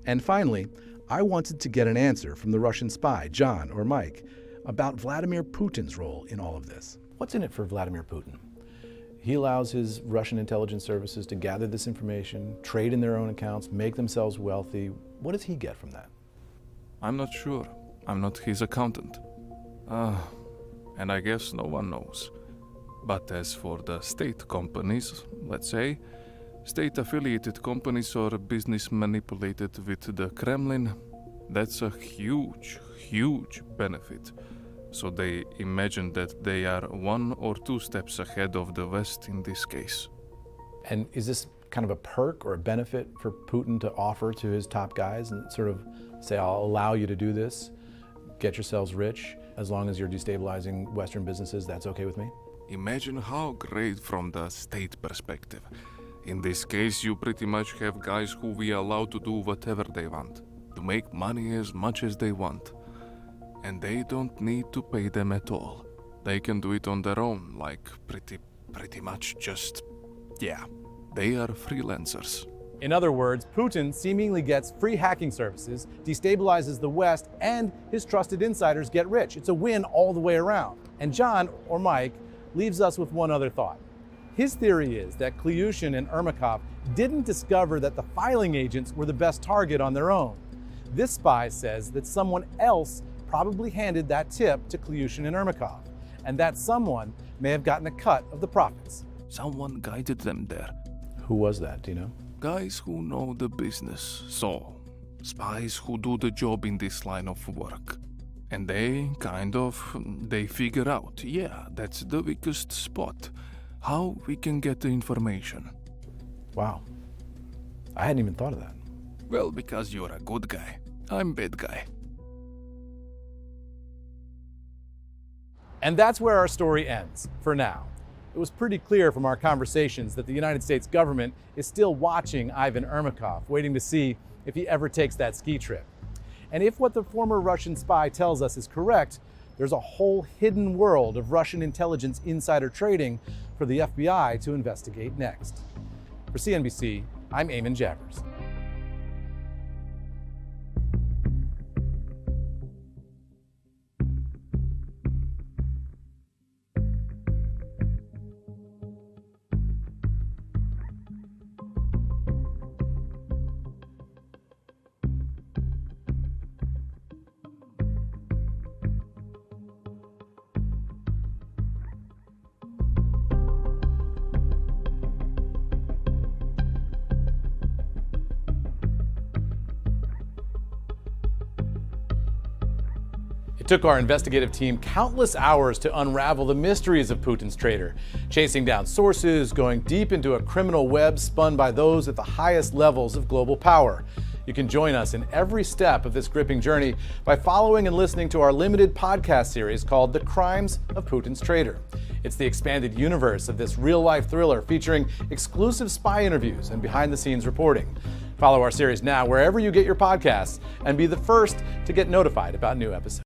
And finally, I wanted to get an answer from the Russian spy, John or Mike, about Vladimir Putin's role in all of this. What's in it for Vladimir Putin? He allows his Russian intelligence services to gather this information, trade in their own accounts, make themselves wealthy. What does he get from that? I'm not sure. I'm not his accountant. And I guess no one knows. But as for the state companies, let's say, state-affiliated companies or business manipulated with the Kremlin, that's a huge, huge benefit. So they imagine that they are 1 or 2 steps ahead of the West in this case. And is this kind of a perk or a benefit for Putin to offer to his top guys and sort of say, I'll allow you to do this, get yourselves rich, as long as you're destabilizing Western businesses, that's okay with me? Imagine how great from the state perspective. In this case, you pretty much have guys who we allow to do whatever they want, to make money as much as they want. And they don't need to pay them at all. They can do it on their own, like pretty much just, yeah, they are freelancers. In other words, Putin seemingly gets free hacking services, destabilizes the West, and his trusted insiders get rich. It's a win all the way around. And John, or Mike, leaves us with one other thought. His theory is that Klyushin and Ermakov didn't discover that the filing agents were the best target on their own. This spy says that someone else probably handed that tip to Klyushin and Ermakov, and that someone may have gotten a cut of the profits. Someone guided them there. Who was that, do you know? Guys who know the business, so spies who do the job in this line of work. And they figure out, yeah, that's the weakest spot. How we can get the information. Wow. I hadn't even thought of that. Well, because you're a good guy. I'm bad guy. And that's where our story ends, for now. It was pretty clear from our conversations that the United States government is still watching Ivan Ermakov, waiting to see if he ever takes that ski trip. And if what the former Russian spy tells us is correct, there's a whole hidden world of Russian intelligence insider trading for the FBI to investigate next. For CNBC, I'm Eamon Javers. It took our investigative team countless hours to unravel the mysteries of Putin's traitor, chasing down sources, going deep into a criminal web spun by those at the highest levels of global power. You can join us in every step of this gripping journey by following and listening to our limited podcast series called The Crimes of Putin's Traitor. It's the expanded universe of this real-life thriller featuring exclusive spy interviews and behind-the-scenes reporting. Follow our series now wherever you get your podcasts and be the first to get notified about new episodes.